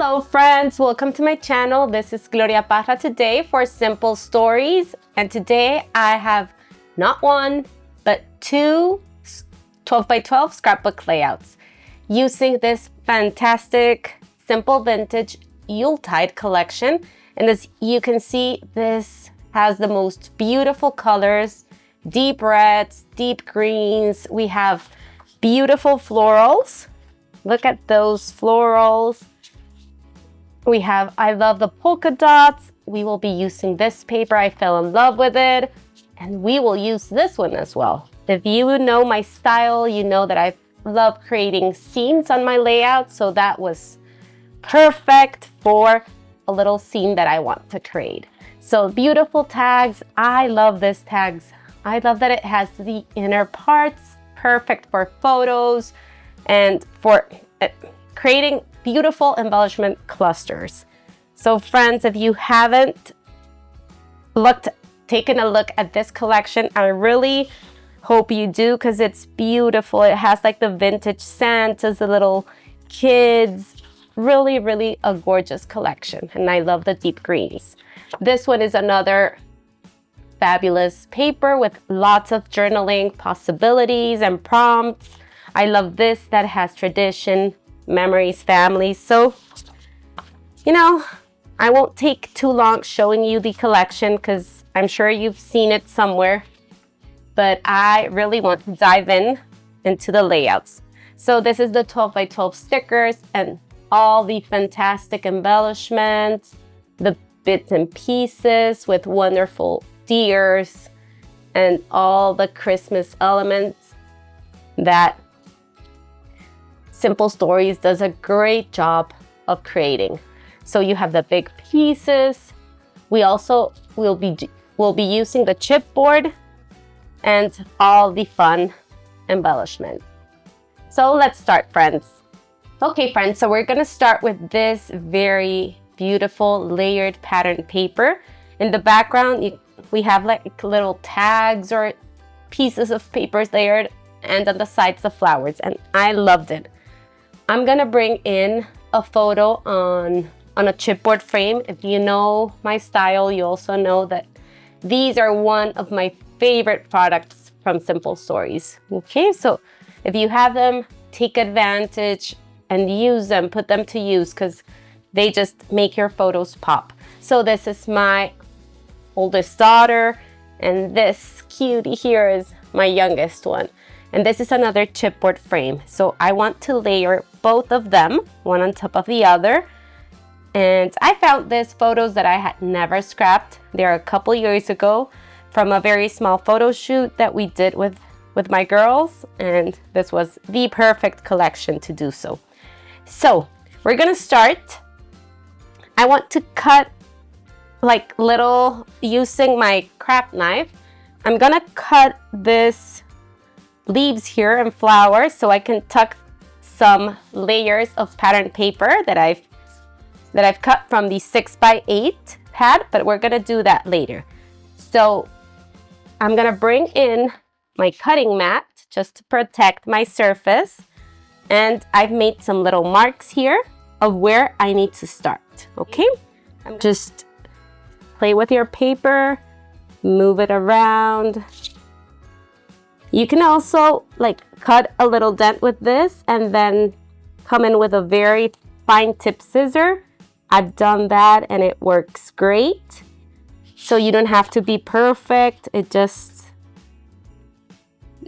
Hello friends, welcome to my channel. This is Gloria Parra today for Simple Stories, and today I have not one but two 12 by 12 scrapbook layouts using this fantastic Simple Vintage Yuletide collection. And as you can see, this has the most beautiful colors, deep reds, deep greens. We have beautiful florals. Look at those florals. We have, I love the polka dots. We will be using this paper. I fell in love with it. And we will use this one as well. If you know my style, you know that I love creating scenes on my layout. So that was perfect for a little scene that I want to create. So beautiful tags. I love this tags. I love that it has the inner parts, perfect for photos and for creating beautiful embellishment clusters. So friends, if you haven't taken a look at this collection, I really hope you do, because it's beautiful. It has like the vintage Santas, the little kids, really a gorgeous collection. And I love the deep greens. This one is another fabulous paper with lots of journaling possibilities and prompts. I love this that has tradition, memories, families. So, you know, I won't take too long showing you the collection because I'm sure you've seen it somewhere, but I really want to dive into the layouts. So this is the 12 by 12 stickers and all the fantastic embellishments, the bits and pieces with wonderful deers and all the Christmas elements that Simple Stories does a great job of creating. So you have the big pieces. We also will be using the chipboard and all the fun embellishment. So let's start, friends. Okay, friends, so we're gonna start with this very beautiful layered pattern paper. In the background, we have like little tags or pieces of papers layered, and on the sides the flowers, and I loved it. I'm gonna bring in a photo on a chipboard frame. If you know my style, you also know that these are one of my favorite products from Simple Stories. Okay, so if you have them, take advantage and use them, put them to use, because they just make your photos pop. So this is my oldest daughter, and this cutie here is my youngest one. And this is another chipboard frame. So I want to layer both of them, one on top of the other. And I found these photos that I had never scrapped. They're a couple years ago from a very small photo shoot that we did with my girls. And this was the perfect collection to do so. So we're gonna start. I want to cut like little, using my craft knife. I'm gonna cut this leaves here and flowers so I can tuck some layers of pattern paper that I've cut from the 6x8 pad, but we're gonna do that later. So I'm gonna bring in my cutting mat just to protect my surface, and I've made some little marks here of where I need to start. Okay, just play with your paper, move it around. You can also like cut a little dent with this and then come in with a very fine tip scissor. I've done that and it works great. So you don't have to be perfect. It just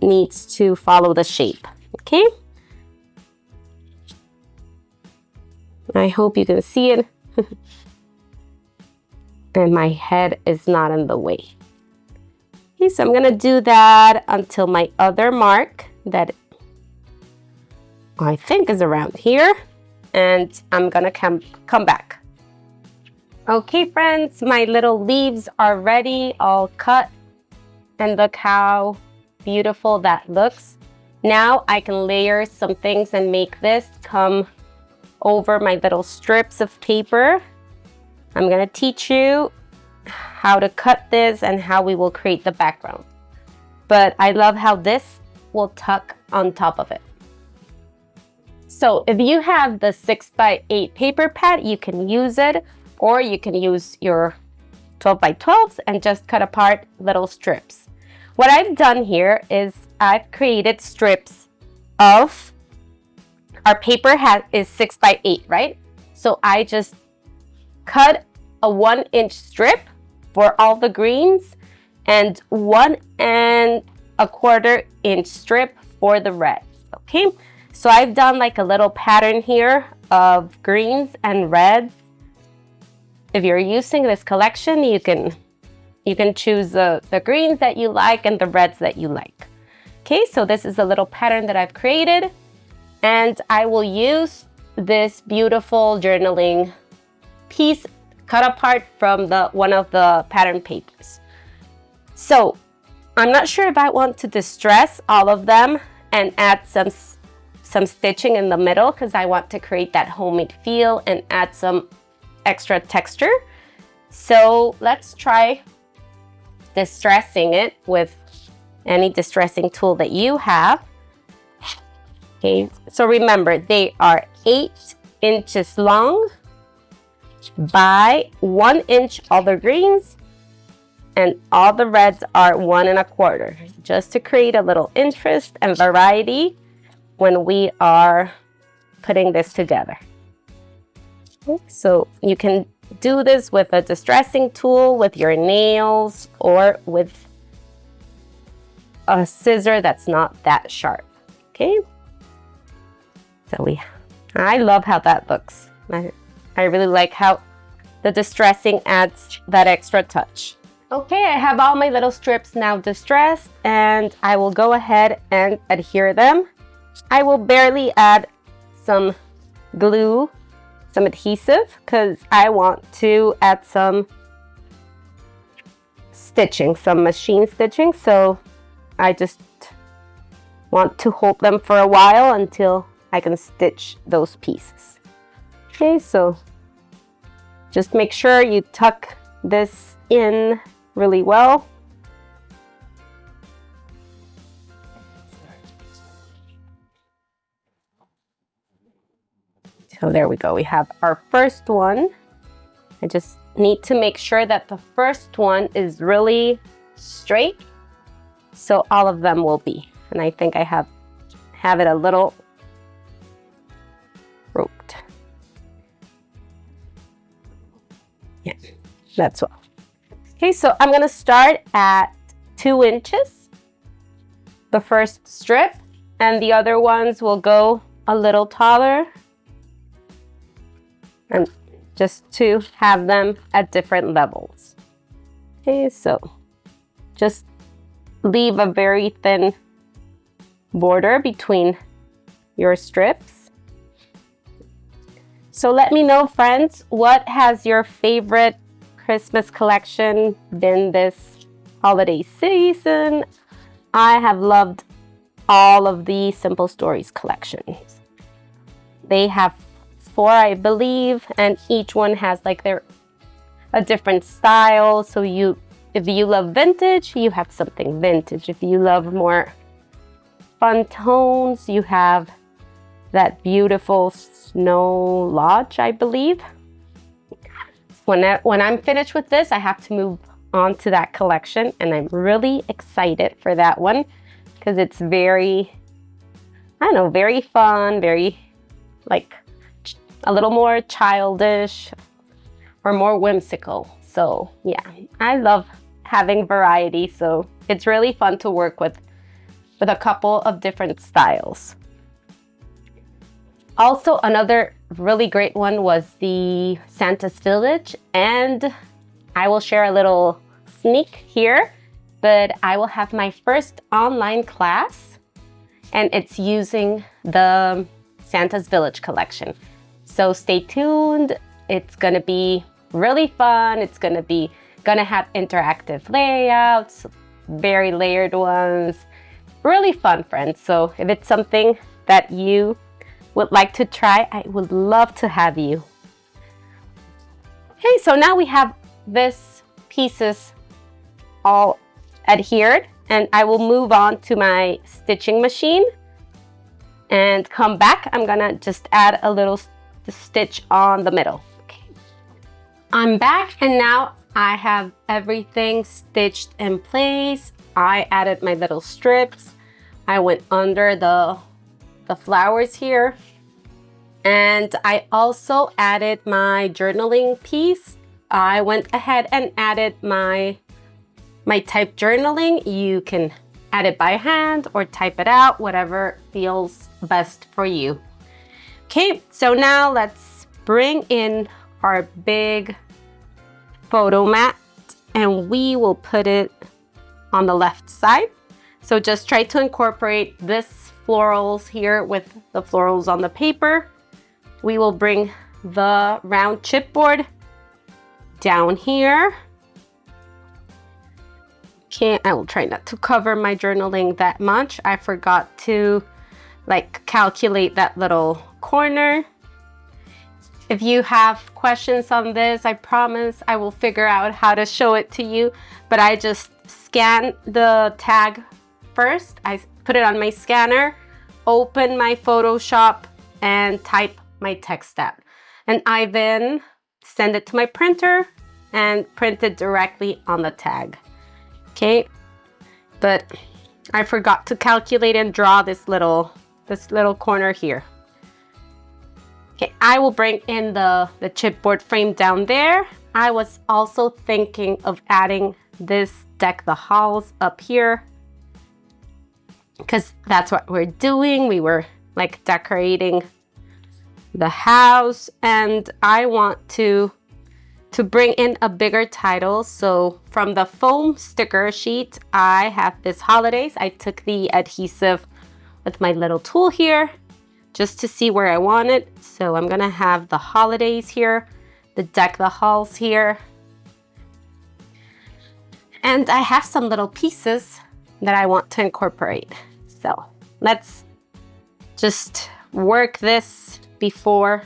needs to follow the shape, okay? I hope you can see it. And my head is not in the way. Okay, so I'm gonna do that until my other mark that I think is around here, and I'm gonna come back. Okay, friends, my little leaves are ready, all cut, and look how beautiful that looks. Now I can layer some things and make this come over my little strips of paper. I'm gonna teach you how to cut this and how we will create the background. But I love how this will tuck on top of it. So if you have the 6x8 paper pad, you can use it, or you can use your 12x12s and just cut apart little strips. What I've done here is I've created strips of our paper is 6x8, right? So I just cut a 1-inch strip for all the greens and 1 1/4 inch strip for the reds. Okay, so I've done like a little pattern here of greens and reds. If you're using this collection, you can choose the greens that you like and the reds that you like. Okay, so this is a little pattern that I've created, and I will use this beautiful journaling piece cut apart from one of the pattern papers. So I'm not sure if I want to distress all of them and add some stitching in the middle, because I want to create that homemade feel and add some extra texture. So let's try distressing it with any distressing tool that you have. Okay, so remember, they are 8 inches long by 1 inch all the greens, and all the reds are 1 1/4, just to create a little interest and variety when we are putting this together. Okay, so you can do this with a distressing tool, with your nails, or with a scissor that's not that sharp. Okay, so I love how that looks. I really like how the distressing adds that extra touch. Okay, I have all my little strips now distressed, and I will go ahead and adhere them. I will barely add some glue, some adhesive, because I want to add some stitching, some machine stitching. So I just want to hold them for a while until I can stitch those pieces. Okay, so just make sure you tuck this in really well. So there we go. We have our first one. I just need to make sure that the first one is really straight, so all of them will be. And I think I have it a little roped. Yeah, that's well. Okay, so I'm gonna start at 2 inches, the first strip, and the other ones will go a little taller, and just to have them at different levels. Okay, so just leave a very thin border between your strips. So let me know, friends, what has your favorite Christmas collection been this holiday season? I have loved all of the Simple Stories collections. They have 4, I believe, and each one has like a different style. So if you love vintage, you have something vintage. If you love more fun tones, you have that beautiful Snow Lodge, I believe. When I'm finished with this, I have to move on to that collection, and I'm really excited for that one because it's very, I don't know, very fun, very like a little more childish or more whimsical. So yeah, I love having variety, so it's really fun to work with a couple of different styles. Also, another really great one was the Santa's Village, and I will share a little sneak here, but I will have my first online class, and it's using the Santa's Village collection. So stay tuned. It's gonna be really fun. It's gonna have interactive layouts, very layered ones. Really fun, friends. So if it's something that you would like to try, I would love to have you. Okay, so now we have this pieces all adhered, and I will move on to my stitching machine, and come back. I'm gonna just add a little stitch on the middle. Okay. I'm back, and now I have everything stitched in place. I added my little strips. I went under the flowers here. And I also added my journaling piece. I went ahead and added my type journaling. You can add it by hand or type it out, whatever feels best for you. Okay, so now let's bring in our big photo mat and we will put it on the left side. So just try to incorporate this florals here with the florals on the paper. We will bring the round chipboard down here. Okay, I will try not to cover my journaling that much. I forgot to calculate that little corner. If you have questions on this, I promise I will figure out how to show it to you. But I just scan the tag first. I put it on my scanner, open my Photoshop, and type my text out. And I then send it to my printer and print it directly on the tag. Okay, but I forgot to calculate and draw this little corner here. Okay, I will bring in the chipboard frame down there. I was also thinking of adding this deck the halls up here because that's what we're doing. We were decorating the house, and I want to bring in a bigger title. So from the foam sticker sheet, I have this holidays. I took the adhesive with my little tool here just to see where I want it. So I'm gonna have the holidays here, the deck the halls here. And I have some little pieces that I want to incorporate. So let's just work this before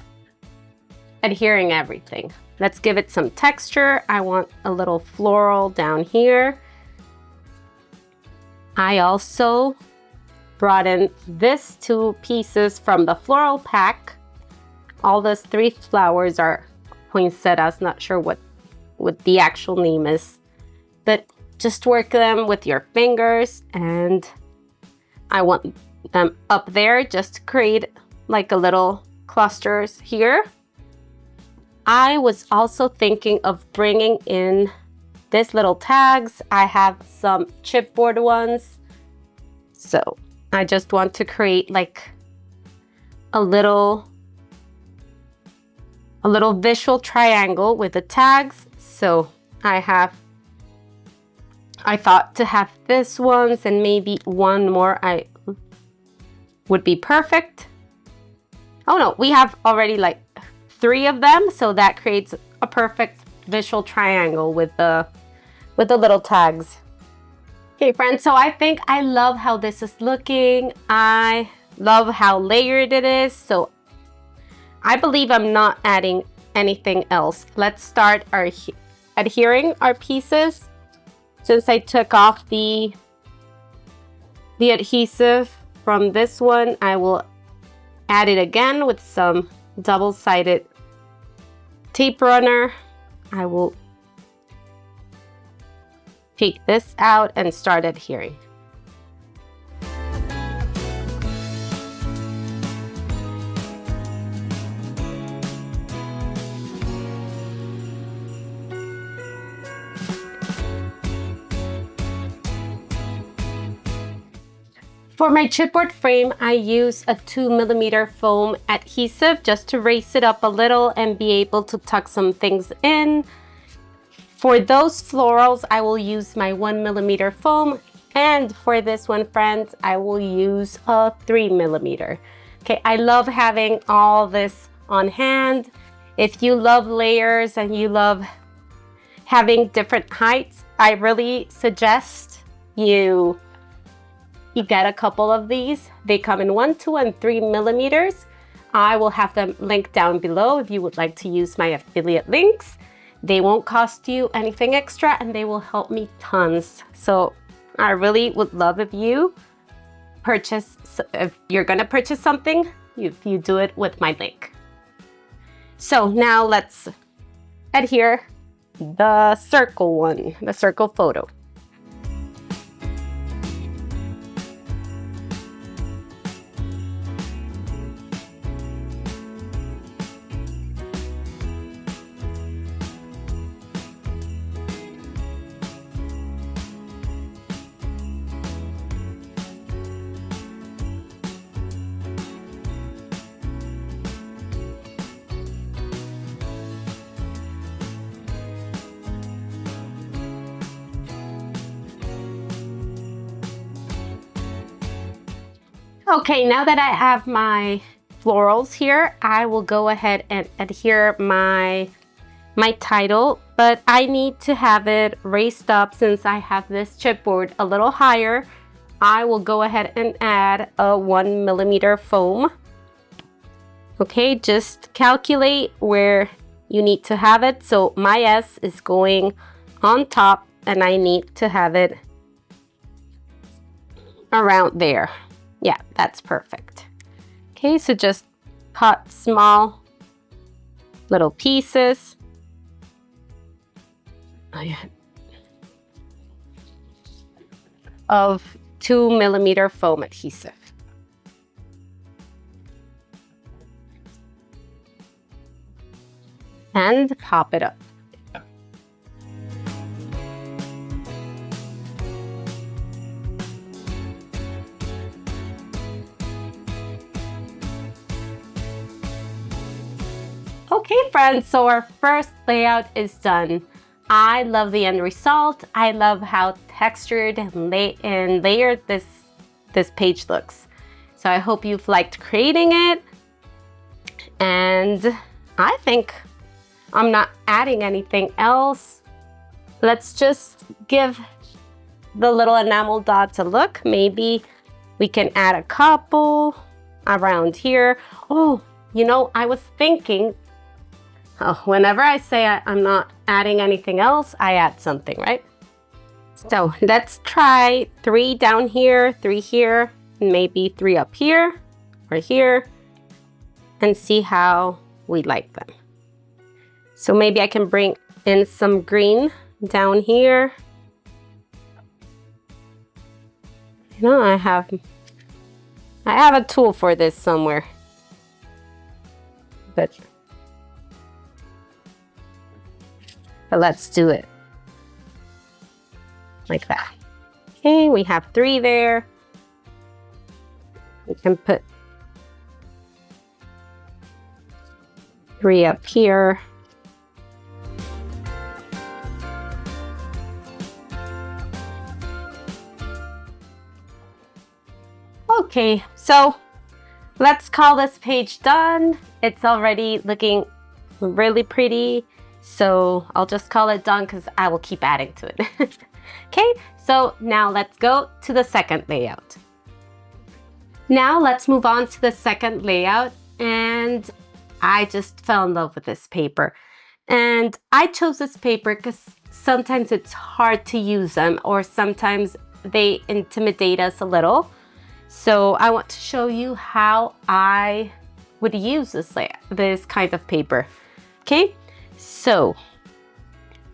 adhering everything. Let's give it some texture. I want a little floral down here. I also brought in these 2 pieces from the floral pack. All those 3 flowers are poinsettias, not sure what the actual name is, but just work them with your fingers, and I want them up there just to create a little clusters here. I was also thinking of bringing in these little tags. I have some chipboard ones. So I just want to create a little visual triangle with the tags. So I thought to have this ones and maybe one more would be perfect. Oh no, we have already 3 of them, so that creates a perfect visual triangle with the little tags. Okay friends, so I think I love how this is looking. I love how layered it is, so I believe I'm not adding anything else. Let's start adhering our pieces. Since I took off the adhesive from this one, I will add it again with some double-sided tape runner. I will take this out and start adhering. For my chipboard frame, I use a 2mm foam adhesive just to raise it up a little and be able to tuck some things in. For those florals, I will use my 1mm foam, and for this one, friends, I will use a 3mm. Okay, I love having all this on hand. If you love layers and you love having different heights, I really suggest you get a couple of these. They come in 1, 2, and 3mm. I will have them linked down below if you would like to use my affiliate links. They won't cost you anything extra and they will help me tons. So I really would love if you gonna purchase something, you do it with my link. So now let's adhere the circle one, the circle photo. Okay, now that I have my florals here, I will go ahead and adhere my title, but I need to have it raised up since I have this chipboard a little higher. I will go ahead and add a 1mm foam. Okay, just calculate where you need to have it. So my S is going on top and I need to have it around there. Yeah, that's perfect. Okay, so just cut small little pieces. Oh, yeah. Of 2mm foam adhesive. And pop it up. Okay friends, so our first layout is done. I love the end result. I love how textured and layered this page looks. So I hope you've liked creating it. And I think I'm not adding anything else. Let's just give the little enamel dots a look. Maybe we can add a couple around here. Oh, you know, I was thinking, whenever I say I'm not adding anything else, I add something, right? So let's try 3 down here, 3 here, and maybe 3 up here or here, and see how we like them. So maybe I can bring in some green down here. You know, I have a tool for this somewhere. But let's do it like that. Okay, we have 3 there. We can put 3 up here. Okay, so let's call this page done. It's already looking really pretty. So I'll just call it done because I will keep adding to it. Okay, so now let's go to the second layout. Now let's move on to the second layout, and I just fell in love with this paper. And I chose this paper because sometimes it's hard to use them, or sometimes they intimidate us a little. So I want to show you how I would use this kind of paper. Okay. So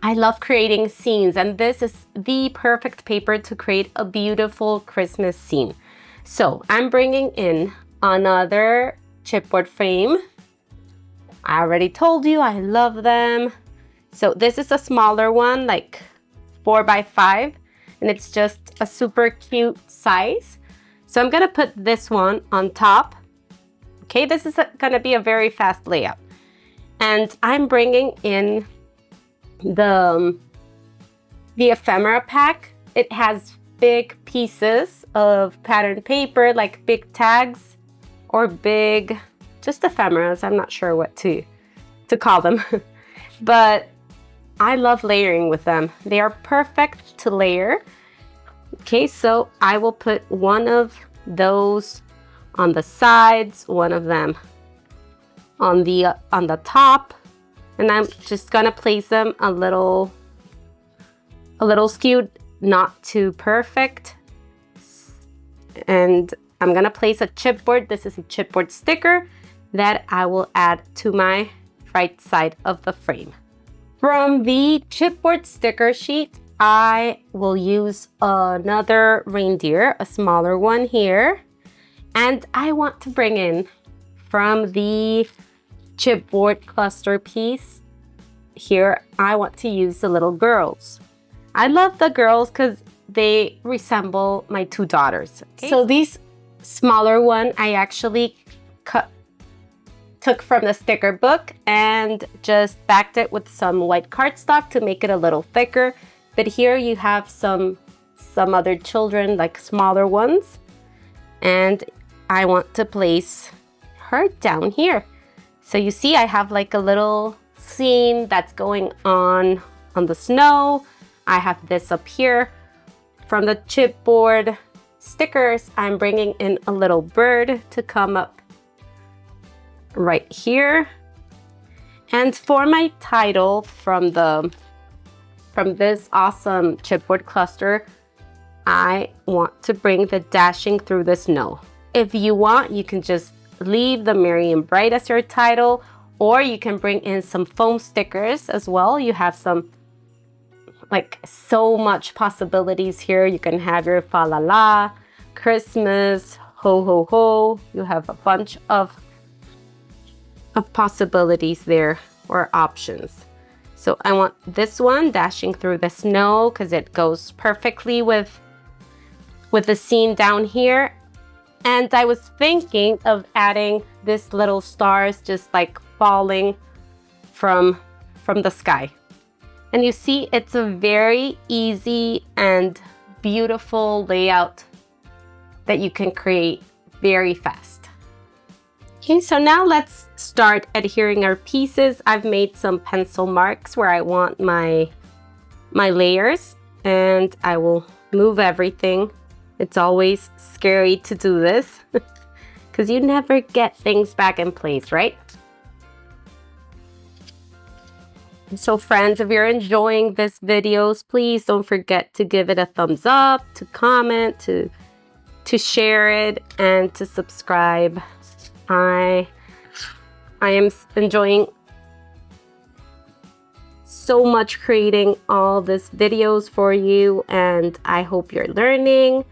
I love creating scenes, and this is the perfect paper to create a beautiful Christmas scene. So I'm bringing in another chipboard frame. I already told you I love them. So this is a smaller one, like 4x5, and it's just a super cute size. So I'm gonna put this one on top. Okay, this is gonna be a very fast layout. And I'm bringing in the ephemera pack. It has big pieces of pattern paper, like big tags or big, just ephemeras. I'm not sure what to call them. But I love layering with them. They are perfect to layer. Okay, so I will put one of those on the sides, one of them on the top, and I'm just gonna place them a little skewed, not too perfect. and I'm gonna place a chipboard. This is a chipboard sticker that I will add to my right side of the frame. From the chipboard sticker sheet, I will use another reindeer, a smaller one here. And I want to bring in from the chipboard cluster piece here, I want to use the little girls. I love the girls because they resemble my two daughters. Okay. So these smaller one, I actually took from the sticker book and just backed it with some white cardstock to make it a little thicker. But here you have some other children, like smaller ones. And I want to place her down here. So you see I have like a little scene that's going on the snow. I have this up here. From the chipboard stickers, I'm bringing in a little bird to come up right here. And for my title from this awesome chipboard cluster, I want to bring the dashing through the snow. If you want, you can just leave the Merry and Bright as your title, or you can bring in some foam stickers as well. You have some, like, so much possibilities here. You can have your fa la la, Christmas, ho ho ho. You have a bunch of possibilities there, or options. So I want this one, dashing through the snow, because it goes perfectly with the scene down here. And I was thinking of adding this little stars just like falling from the sky. And you see, it's a very easy and beautiful layout that you can create very fast. Okay, so now let's start adhering our pieces. I've made some pencil marks where I want my layers, and I will move everything. It's always scary to do this because you never get things back in place, right? So friends, if you're enjoying this videos, please don't forget to give it a thumbs up, to comment, to share it, and to subscribe. I am enjoying so much creating all these videos for you, and I hope you're learning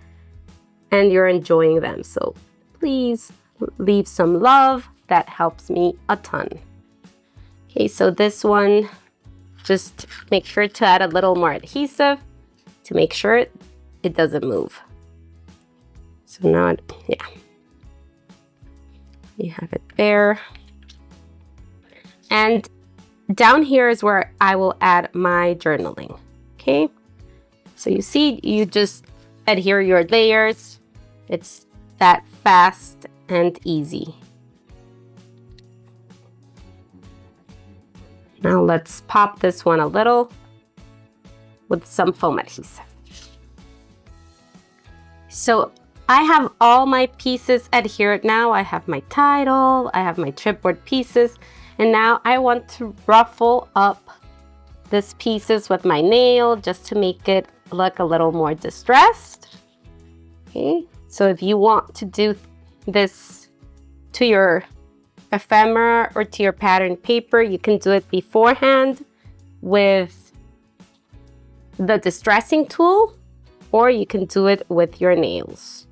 and you're enjoying them. So please leave some love. That helps me a ton. Okay, so this one, just make sure to add a little more adhesive to make sure it doesn't move. So now, yeah, you have it there. And down here is where I will add my journaling. Okay, so you see, you just adhere your layers. It's that fast and easy. Now let's pop this one a little with some foam adhesive. So I have all my pieces adhered now. I have my title, I have my chipboard pieces, and now I want to ruffle up these pieces with my nail just to make it look a little more distressed. Okay, so if you want to do this to your ephemera or to your pattern paper, you can do it beforehand with the distressing tool, or you can do it with your nails.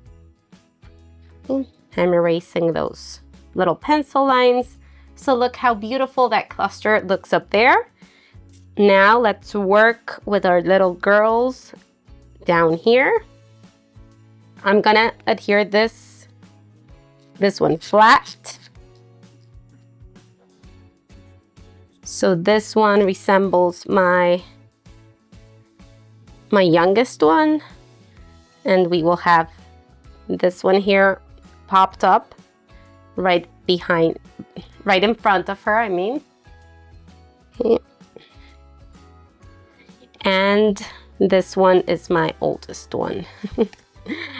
Okay, I'm erasing those little pencil lines. So look how beautiful that cluster looks up there. Now let's work with our little girls down here. I'm gonna adhere this one flat. So this one resembles my youngest one, and we will have this one here popped up right in front of her, I mean. Okay. And this one is my oldest one.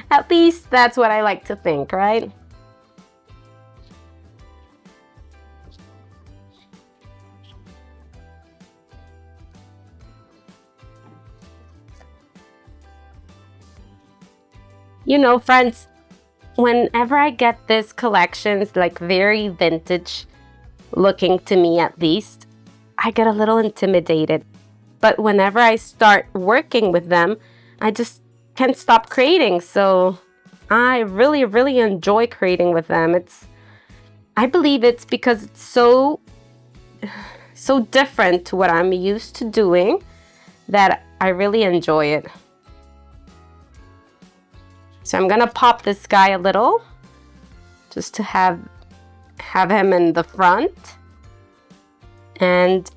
At least that's what I like to think, right? You know, friends, whenever I get this collections, like very vintage looking to me at least, I get a little intimidated. But whenever I start working with them, I just can't stop creating. So I really, really enjoy creating with them. I believe it's because it's so different to what I'm used to doing that I really enjoy it. So I'm gonna pop this guy a little just to have him in the front. And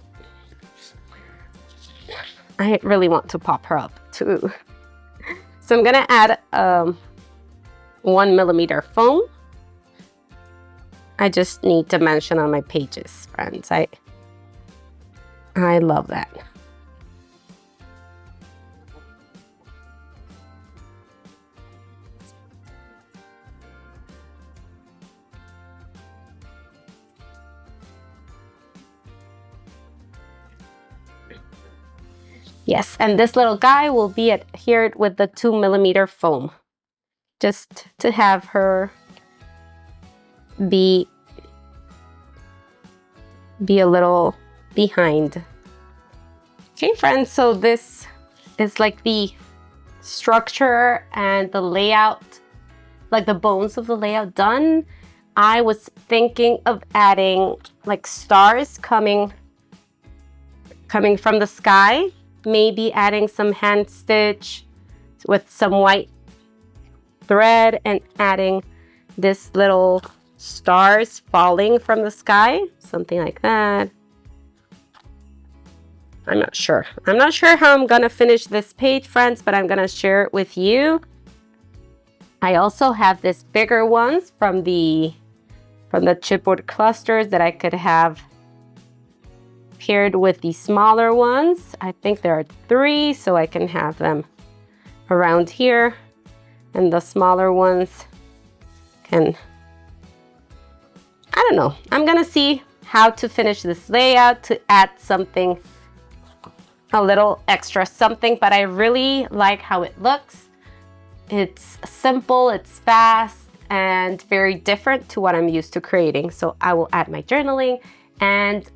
I really want to pop her up too. So I'm gonna add 1mm foam. I just need to mention on my pages, friends. I love that. Yes, and this little guy will be adhered with the 2mm foam, just to have her be a little behind. Okay, friends, so this is like the structure and the layout, like the bones of the layout done. I was thinking of adding like stars coming from the sky, maybe adding some hand stitch with some white thread and adding this little stars falling from the sky, something like that. I'm not sure how I'm gonna finish this page, friends, but I'm gonna share it with you. I also have this bigger ones from the chipboard clusters that I could have paired with the smaller ones. I think there are 3, so I can have them around here, and the smaller ones can, I don't know. I'm gonna see how to finish this layout to add something, a little extra something, but I really like how it looks. It's simple, it's fast, and very different to what I'm used to creating. So I will add my journaling and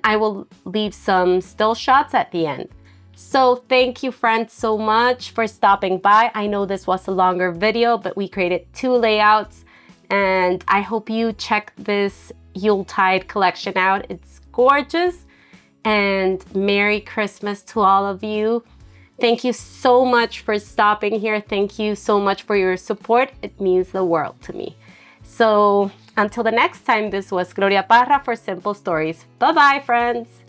I will leave some still shots at the end. So thank you, friends, so much for stopping by. I know this was a longer video, but we created 2 layouts, and I hope you check this Yuletide collection out. It's gorgeous, and Merry Christmas to all of you. Thank you so much for stopping here. Thank you so much for your support. It means the world to me. So until the next time, this was Gloria Parra for Simple Stories. Bye-bye, friends.